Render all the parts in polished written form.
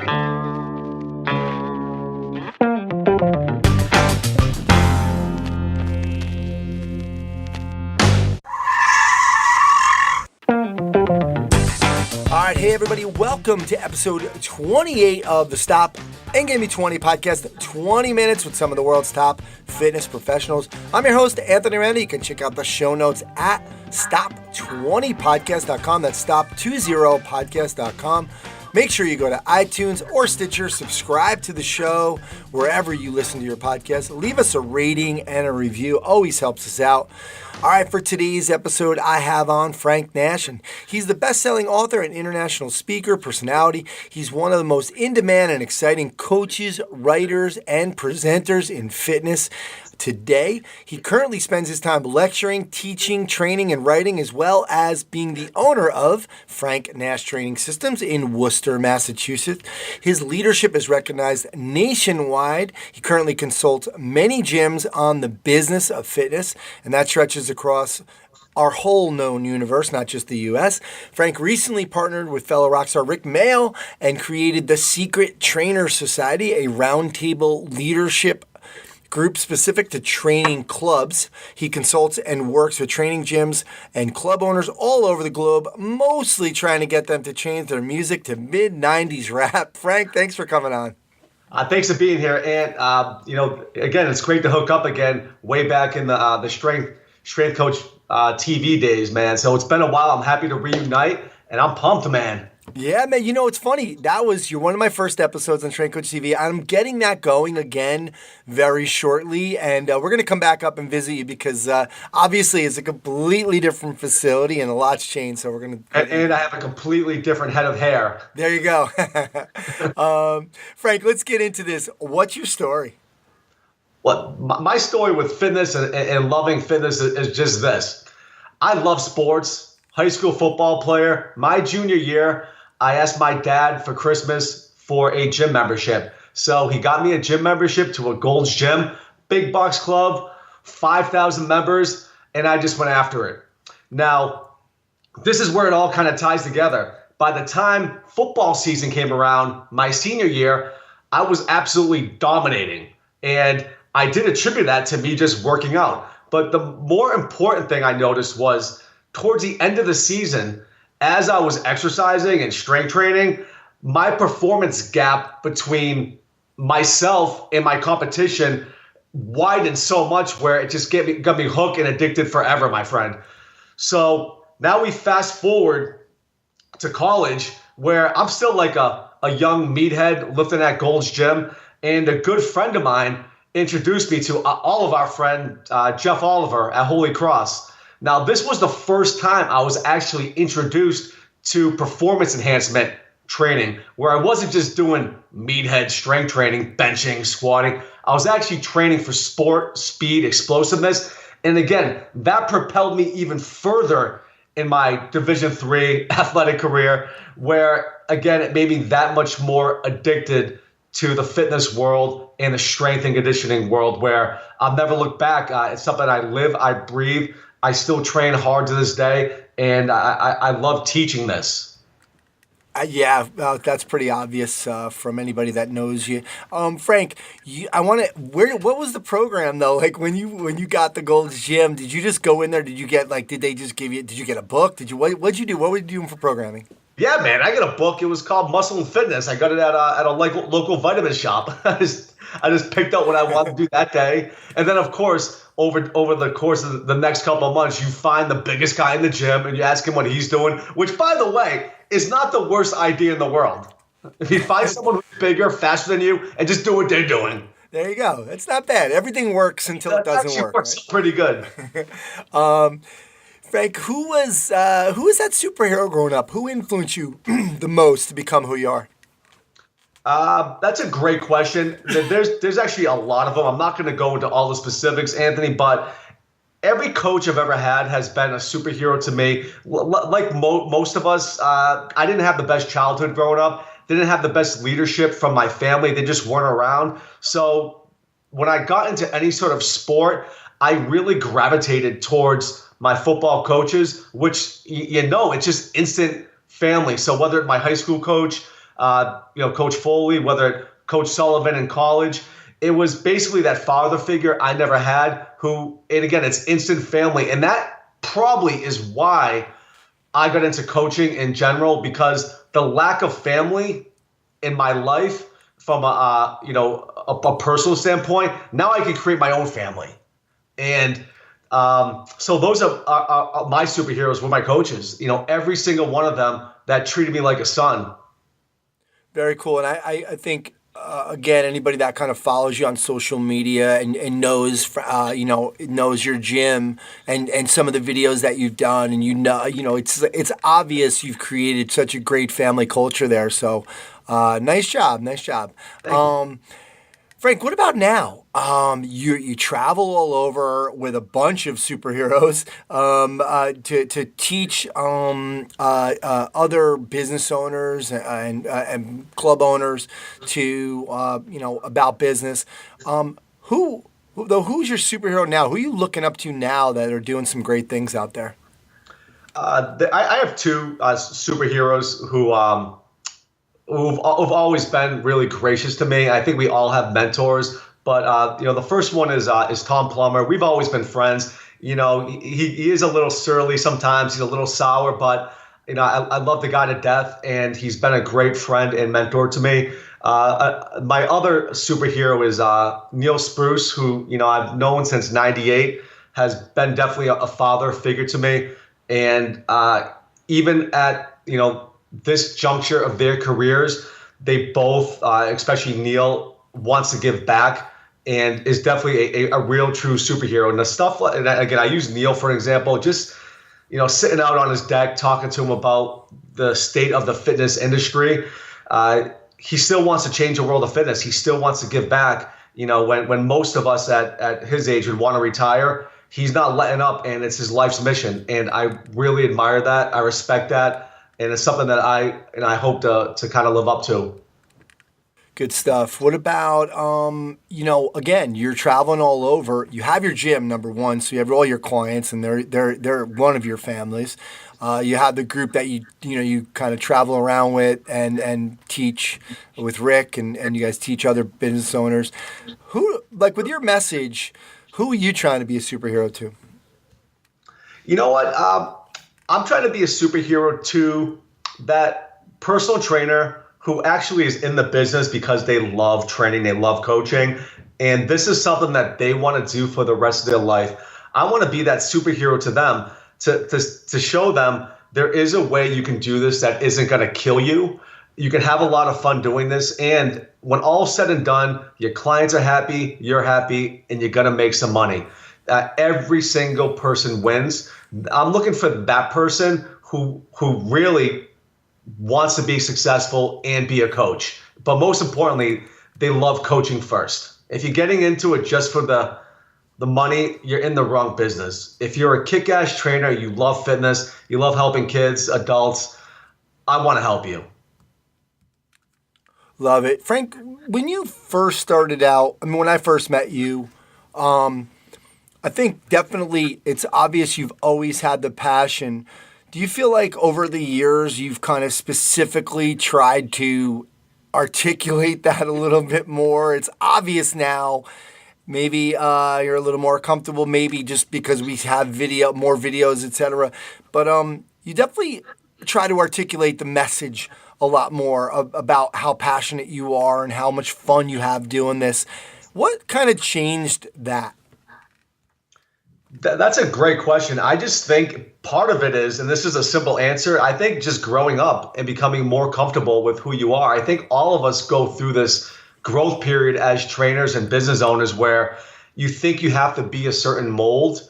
Hey everybody, welcome to episode 28 of the Stop and Give Me 20 podcast, 20 minutes with some of the world's top fitness professionals. I'm your host, Anthony Randa. You can check out the show notes at stop20podcast.com. That's stop20podcast.com. Make sure you go to iTunes or Stitcher, subscribe to the show wherever you listen to your podcast. Leave us a rating and a review. Always helps us out. All right, for today's episode, I have on Frank Nash, and he's the best-selling author and international speaker, personality. He's one of the most in-demand and exciting coaches, writers, and presenters in fitness today. He currently spends his time lecturing, teaching, training, and writing, as well as being the owner of Frank Nash Training Systems in Worcester, Massachusetts. His leadership is recognized nationwide. He currently consults many gyms on the business of fitness, and that stretches across our whole known universe, not just the U.S. Frank recently partnered with fellow rockstar Rick Mail and created the Secret Trainer Society, a roundtable leadership group specific to training clubs. He consults and works with training gyms and club owners all over the globe, mostly trying to get them to change their music to mid-90s rap. Frank, thanks for coming on. Thanks for being here. And, again, it's great to hook up again way back in the Strength Coach TV days, man. So it's been a while. I'm happy to reunite, and I'm pumped, man. Yeah, man. You know, it's funny. You're one of my first episodes on Strength Coach TV. I'm getting that going again very shortly, and we're going to come back up and visit you because obviously it's a completely different facility and a lot's changed. So we're going to. And I have a completely different head of hair. There you go. Frank, let's get into this. What's your story? Well, my story with fitness and loving fitness is just this. I love sports. High school football player. My junior year, I asked my dad for Christmas for a gym membership. So he got me a gym membership to a Gold's Gym, big box club, 5,000 members, and I just went after it. Now, this is where it all kind of ties together. By the time football season came around, my senior year, I was absolutely dominating. And I did attribute that to me just working out. But the more important thing I noticed was towards the end of the season, as I was exercising and strength training, my performance gap between myself and my competition widened so much where it just got me hooked and addicted forever, my friend. So now we fast forward to college where I'm still like a young meathead lifting at Gold's Gym, and a good friend of mine introduced me to all of our friend Jeff Oliver at Holy Cross. Now, this was the first time I was actually introduced to performance enhancement training, where I wasn't just doing meathead strength training, benching, squatting. I was actually training for sport, speed, explosiveness. And again, that propelled me even further in my Division III athletic career, where, again, it made me that much more addicted to the fitness world and the strength and conditioning world, where I'll never look back. It's something I live, I breathe. I still train hard to this day, and I love teaching this. That's pretty obvious from anybody that knows you. Frank, what was the program though? Like when you got the Gold's Gym, did you just go in there? Did you get did you get a book? What'd you do? What were you doing for programming? Yeah, man, I got a book. It was called Muscle and Fitness. I got it at a local vitamin shop. I just picked out what I wanted to do that day, and then of course, over the course of the next couple of months, you find the biggest guy in the gym and you ask him what he's doing, which, by the way, is not the worst idea in the world. If you find someone who's bigger, faster than you, and just do what they're doing. There you go. It's not bad. Everything works until it doesn't work. Works pretty good. Frank, who was that superhero growing up? Who influenced you the most to become who you are? That's a great question. There's actually a lot of them. I'm not going to go into all the specifics, Anthony, but every coach I've ever had has been a superhero to me. Like most of us, I didn't have the best childhood growing up. Didn't have the best leadership from my family. They just weren't around. So when I got into any sort of sport, I really gravitated towards my football coaches, which, it's just instant family. So whether it's my high school coach, Coach Foley, whether Coach Sullivan in college. It was basically that father figure I never had who, and again, it's instant family. And that probably is why I got into coaching in general, because the lack of family in my life from a personal standpoint, now I can create my own family. And so those are my superheroes were my coaches, every single one of them that treated me like a son. Very cool. And I think, again, anybody that kind of follows you on social media and knows, knows your gym and some of the videos that you've done, and it's obvious you've created such a great family culture there. So, nice job. Thank you. Frank, what about now? You travel all over with a bunch of superheroes to teach other business owners and club owners to about business. Who's your superhero now? Who are you looking up to now that are doing some great things out there? I have two superheroes who've always been really gracious to me. I think we all have mentors, but the first one is Tom Plummer. We've always been friends. He is a little surly sometimes. He's a little sour, but I love the guy to death, and he's been a great friend and mentor to me. My other superhero is Neil Spruce, who I've known since '98, has been definitely a father figure to me, and even at this juncture of their careers, they both, especially Neil, wants to give back and is definitely a real true superhero. And the stuff, and again, I use Neil for an example, just, sitting out on his deck, talking to him about the state of the fitness industry. He still wants to change the world of fitness. He still wants to give back. When most of us at his age would want to retire, he's not letting up, and it's his life's mission. And I really admire that. I respect that. And it's something that I hope to kind of live up to. Good stuff. What about, again, you're traveling all over. You have your gym, number one, so you have all your clients, and they're one of your families. You have the group that you kind of travel around with and teach with Rick, and you guys teach other business owners. With your message, who are you trying to be a superhero to? You know what? I'm trying to be a superhero to that personal trainer who actually is in the business because they love training, they love coaching, and this is something that they want to do for the rest of their life. I want to be that superhero to them, to show them there is a way you can do this that isn't going to kill you. You can have a lot of fun doing this, and when all's said and done, your clients are happy, you're happy, and you're going to make some money. Every single person wins. I'm looking for that person who really wants to be successful and be a coach. But most importantly, they love coaching first. If you're getting into it just for the money, you're in the wrong business. If you're a kick-ass trainer, you love fitness, you love helping kids, adults, I want to help you. Love it. Frank, when you first started out, when I first met you, I think definitely it's obvious you've always had the passion. Do you feel like over the years you've kind of specifically tried to articulate that a little bit more? It's obvious now. Maybe you're a little more comfortable, maybe just because we have more videos, etc. But you definitely try to articulate the message a lot more about how passionate you are and how much fun you have doing this. What kind of changed that? That's a great question. I just think part of it is, and this is a simple answer, I think just growing up and becoming more comfortable with who you are. I think all of us go through this growth period as trainers and business owners where you think you have to be a certain mold,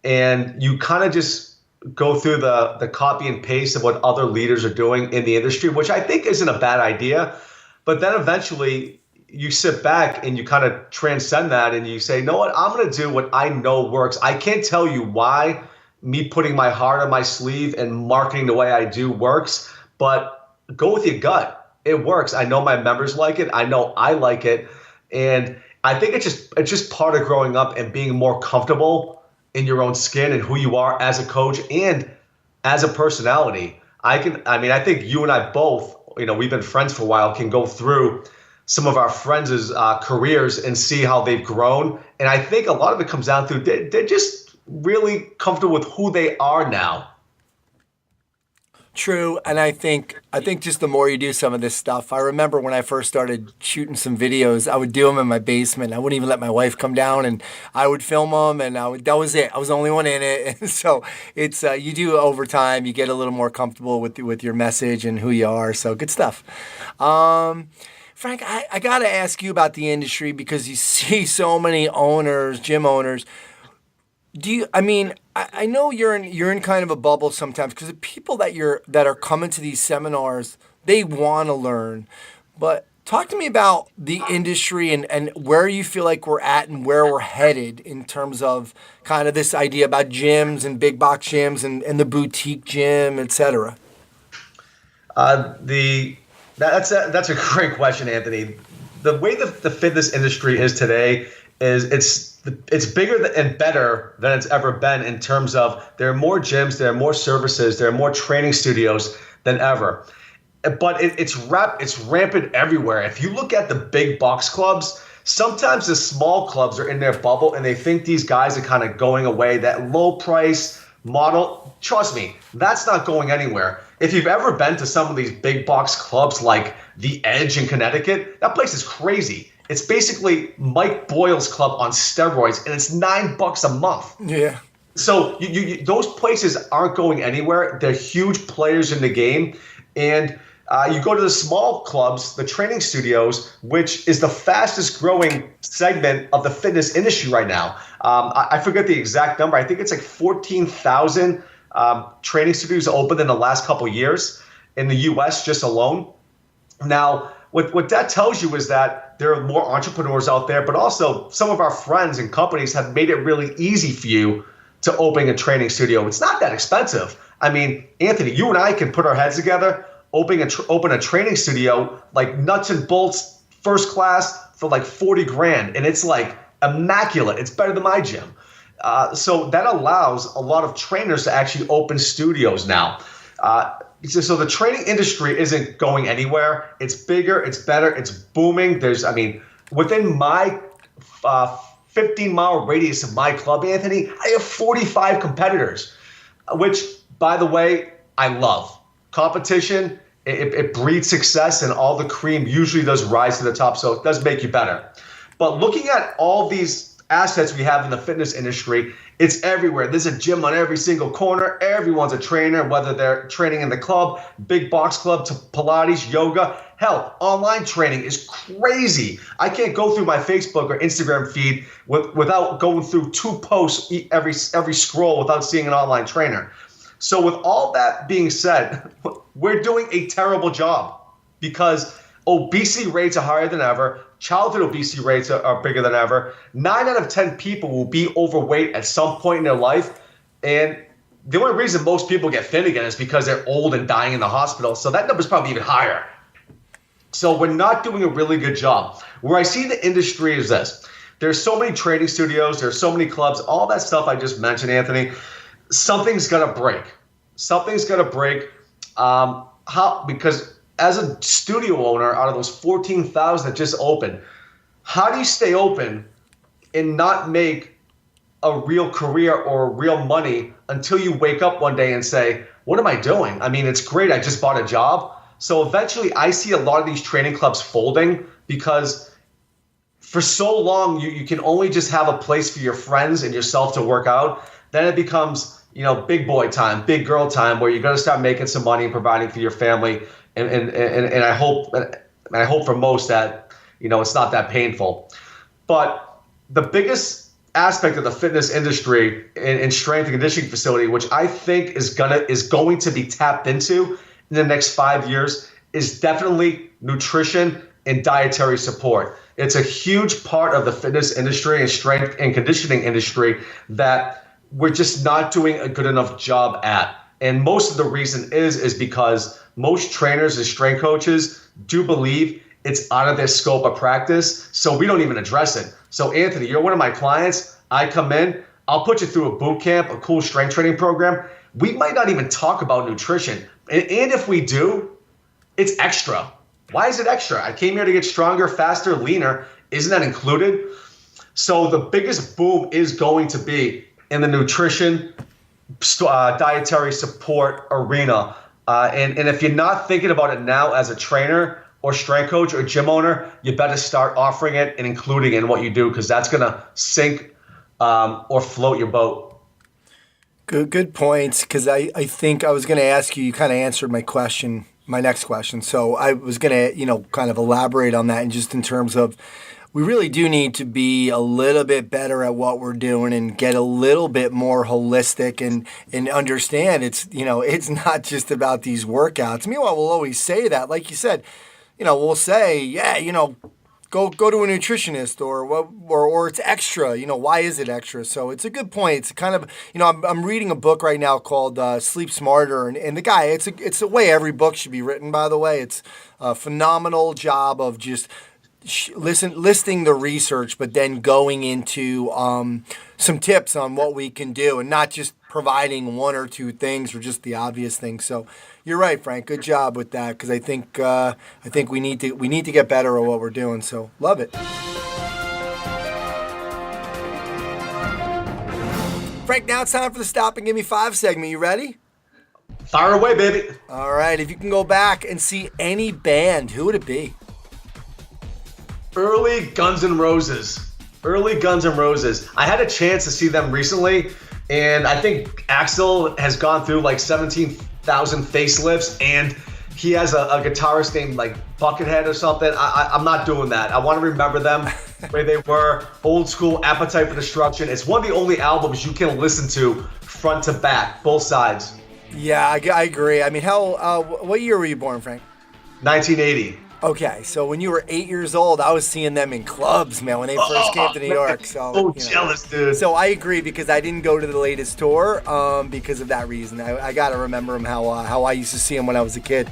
and you kind of just go through the copy and paste of what other leaders are doing in the industry, which I think isn't a bad idea. But then eventually you sit back and you kind of transcend that and you say, you know what, I'm going to do what I know works. I can't tell you why me putting my heart on my sleeve and marketing the way I do works, but go with your gut. It works. I know my members like it. I know I like it. And I think it's just part of growing up and being more comfortable in your own skin and who you are as a coach and as a personality. I think you and I both, we've been friends for a while, can go through some of our friends' careers and see how they've grown. And I think a lot of it comes down to they're just really comfortable with who they are now. True, and I think just the more you do some of this stuff. I remember when I first started shooting some videos, I would do them in my basement. I wouldn't even let my wife come down, and I would film them, and that was it. I was the only one in it, and so it's you do over time, you get a little more comfortable with your message and who you are. So good stuff. Frank, I got to ask you about the industry because you see so many owners, gym owners. I know you're in kind of a bubble sometimes because the people that are coming to these seminars, they want to learn. But talk to me about the industry and where you feel like we're at and where we're headed in terms of kind of this idea about gyms and big box gyms and the boutique gym, et cetera. That's a great question, Anthony. The way that the fitness industry is today is it's bigger and better than it's ever been in terms of there are more gyms, there are more services, there are more training studios than ever. But it's rampant everywhere. If you look at the big box clubs, sometimes the small clubs are in their bubble and they think these guys are kind of going away. That low price model, trust me, that's not going anywhere. If you've ever been to some of these big box clubs like The Edge in Connecticut, that place is crazy. It's basically Mike Boyle's club on steroids, and it's $9 a month. Yeah. So those places aren't going anywhere. They're huge players in the game. And you go to the small clubs, the training studios, which is the fastest growing segment of the fitness industry right now. I forget the exact number. I think it's like 14,000 training studios opened in the last couple of years in the U.S. just alone. Now, what that tells you is that there are more entrepreneurs out there, but also some of our friends and companies have made it really easy for you to open a training studio. It's not that expensive. I mean, Anthony, you and I can put our heads together, open a training studio, like nuts and bolts, first class for like 40 grand. And it's like immaculate. It's better than my gym. So that allows a lot of trainers to actually open studios now. So the training industry isn't going anywhere. It's bigger, it's better, it's booming. Within my 15-mile radius of my club, Anthony, I have 45 competitors, which, by the way, I love. Competition, it breeds success, and all the cream usually does rise to the top, so it does make you better. But looking at all these assets we have in the fitness industry, it's everywhere. There's a gym on every single corner. Everyone's a trainer, whether they're training in the club, big box club, to Pilates, yoga. Hell, online training is crazy. I can't go through my Facebook or Instagram feed without going through 2 posts every scroll without seeing an online trainer. So with all that being said, we're doing a terrible job because obesity rates are higher than ever. Childhood obesity rates are bigger than ever. 9 out of 10 people will be overweight at some point in their life. And the only reason most people get thin again is because they're old and dying in the hospital. So that number's probably even higher. So we're not doing a really good job. Where I see the industry is this. There's so many training studios. There's so many clubs. All that stuff I just mentioned, Anthony. Something's going to break. Something's going to break. Because as a studio owner, out of those 14,000 that just opened, how do you stay open and not make a real career or real money until you wake up one day and say, what am I doing? I mean, it's great. I just bought a job. So eventually I see a lot of these training clubs folding because for so long you can only just have a place for your friends and yourself to work out. Then it becomes, big boy time, big girl time, where you're going to start making some money and providing for your family. And I hope for most that, it's not that painful. But the biggest aspect of the fitness industry and strength and conditioning facility, which I think is going to be tapped into in the next 5 years, is definitely nutrition and dietary support. It's a huge part of the fitness industry and strength and conditioning industry that we're just not doing a good enough job at. And most of the reason is because most trainers and strength coaches do believe it's out of their scope of practice, so we don't even address it. So Anthony, you're one of my clients. I come in, I'll put you through a boot camp, a cool strength training program. We might not even talk about nutrition. And if we do, it's extra. Why is it extra? I came here to get stronger, faster, leaner. Isn't that included? So the biggest boom is going to be in the nutrition, dietary support arena. And if you're not thinking about it now as a trainer or strength coach or gym owner, you better start offering it and including it in what you do, because that's going to sink or float your boat. Good points, because I think I was going to ask you, you kind of answered my next question. So I was going to, kind of elaborate on that, and just in terms of, we really do need to be a little bit better at what we're doing and get a little bit more holistic and understand it's not just about these workouts. Meanwhile, we'll always say that, like you said, we'll say, go to a nutritionist or it's extra. Why is it extra? So it's a good point. It's kind of, I'm reading a book right now called Sleep Smarter, and the guy, it's the way every book should be written, by the way. It's a phenomenal job of just listing the research, but then going into some tips on what we can do, and not just providing one or two things or just the obvious things. So you're right, Frank. Good job with that, because I think we need to get better at what we're doing. So love it. Frank, now it's time for the Stop and Give Me 5 segment. You ready? Fire away, baby. All right. If you can go back and see any band, who would it be? Early Guns N' Roses. I had a chance to see them recently, and I think Axl has gone through like 17,000 facelifts, and he has a guitarist named like Buckethead or something. I'm not doing that. I want to remember them where they were. Old school, Appetite for Destruction. It's one of the only albums you can listen to front to back, both sides. Yeah, I agree. I mean, what year were you born, Frank? 1980. Okay, so when you were 8 years old, I was seeing them in clubs, man, when they first came to New York. So jealous, dude. So I agree, because I didn't go to the latest tour because of that reason. I got to remember them how I used to see them when I was a kid.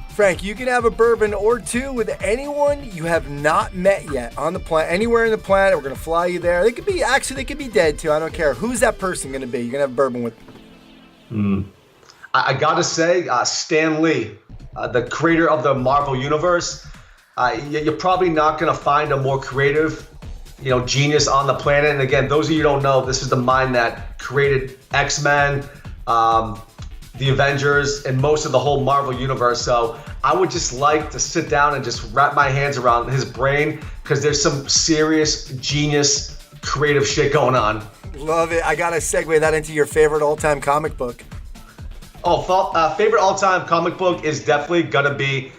Frank, you can have a bourbon or two with anyone you have not met yet on the planet, anywhere in the planet. We're going to fly you there. They could be dead too. I don't care. Who's that person going to be? You're going to have a bourbon with? I got to say, Stan Lee. The creator of the Marvel Universe. You're probably not going to find a more creative, genius on the planet. And again, those of you who don't know, this is the mind that created X-Men, the Avengers, and most of the whole Marvel Universe. So I would just like to sit down and just wrap my hands around his brain, because there's some serious genius, creative shit going on. Love it. I got to segue that into your favorite all-time comic book. Favorite all-time comic book is definitely gonna be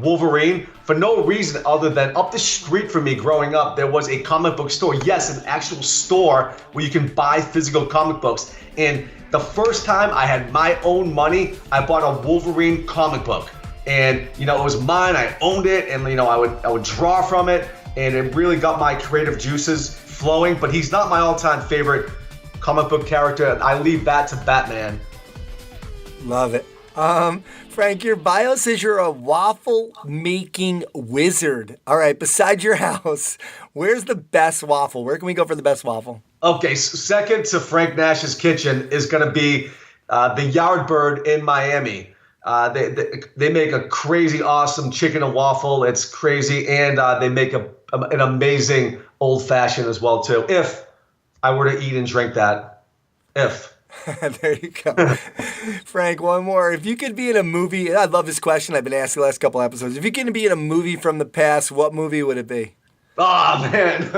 Wolverine, for no reason other than up the street from me growing up, there was a comic book store. Yes, an actual store where you can buy physical comic books. And the first time I had my own money, I bought a Wolverine comic book. And it was mine. I owned it, and I would draw from it, and it really got my creative juices flowing. But he's not my all-time favorite comic book character. I leave that to Batman. Love it. Frank, your bio says you're a waffle making wizard. All right, besides your house, where's the best waffle? Where can we go for the best waffle? Okay, second to Frank Nash's kitchen is going to be the Yardbird in Miami. They make a crazy awesome chicken and waffle. It's crazy, and they make an amazing old fashioned as well too. If I were to eat and drink that, There you go. Frank, one more. If you could be in a movie, I love this question, I've been asked the last couple episodes. If you could be in a movie from the past, what movie would it be? Oh, man.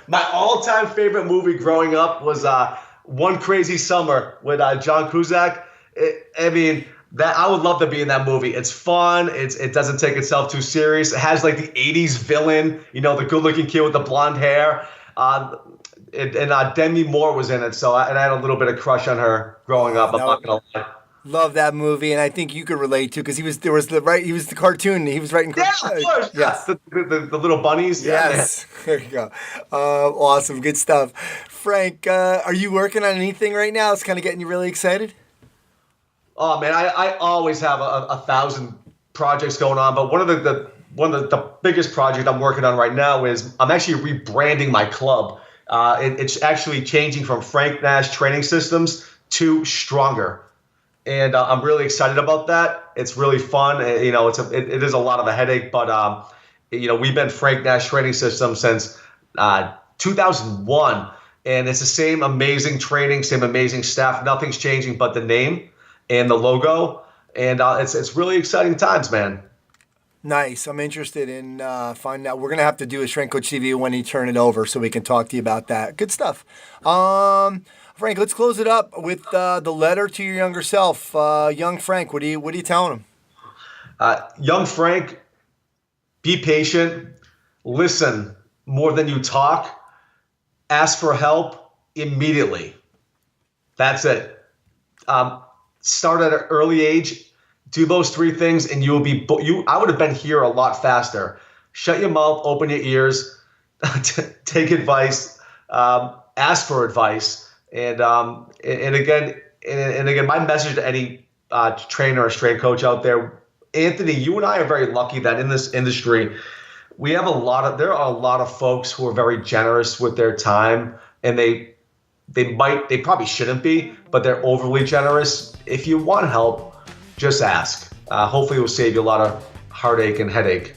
My all-time favorite movie growing up was One Crazy Summer with John Cusack. I would love to be in that movie. It's fun. It doesn't take itself too serious. It has like the 80s villain, the good-looking kid with the blonde hair. And Demi Moore was in it, so I had a little bit of crush on her growing up. I'm not gonna lie. Love that movie, and I think you could relate to, because he was the cartoon. He was writing. Yeah, of course. Yes, the little bunnies. Yes, yeah. There you go. Awesome, good stuff. Frank, are you working on anything right now? It's kind of getting you really excited. Oh man, I always have a 1,000 projects going on, but one of the biggest projects I'm working on right now is I'm actually rebranding my club. It's actually changing from Frank Nash Training Systems to Stronger. and I'm really excited about that. It's really fun. You know, it is a lot of a headache, but you know, we've been Frank Nash Training System since 2001, and it's the same amazing training, same amazing staff. Nothing's changing but the name and the logo, and it's really exciting times, man. Nice. I'm interested in finding out. We're going to have to do a Strength Coach TV when you turn it over so we can talk to you about that. Good stuff. Frank, let's close it up with the letter to your younger self. Young Frank, what are you telling him? Young Frank, be patient, listen more than you talk, ask for help immediately. That's it. Start at an early age. Do those three things, and you will be. I would have been here a lot faster. Shut your mouth, open your ears, take advice, ask for advice, and again, my message to any trainer or strength coach out there, Anthony, you and I are very lucky that in this industry, we have there are a lot of folks who are very generous with their time, and they probably shouldn't be, but they're overly generous. If you want help, just ask. Hopefully it will save you a lot of heartache and headache.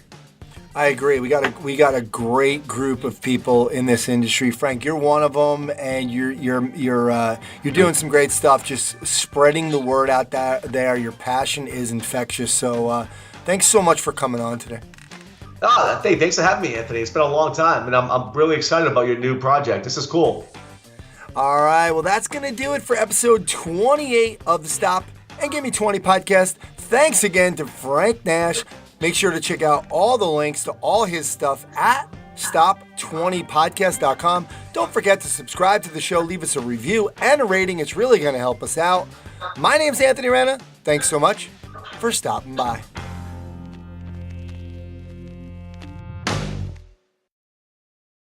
I agree. We got a great group of people in this industry. Frank, you're one of them, and you're doing some great stuff. Just spreading the word out there. Your passion is infectious. So thanks so much for coming on today. Hey, thanks for having me, Anthony. It's been a long time, and I'm really excited about your new project. This is cool. All right. Well, that's gonna do it for episode 28 of the Stop and Give Me 20 podcast. Thanks again to Frank Nash. Make sure to check out all the links to all his stuff at stop20podcast.com. Don't forget to subscribe to the show, leave us a review and a rating. It's really going to help us out. My name's Anthony Rana. Thanks so much for stopping by.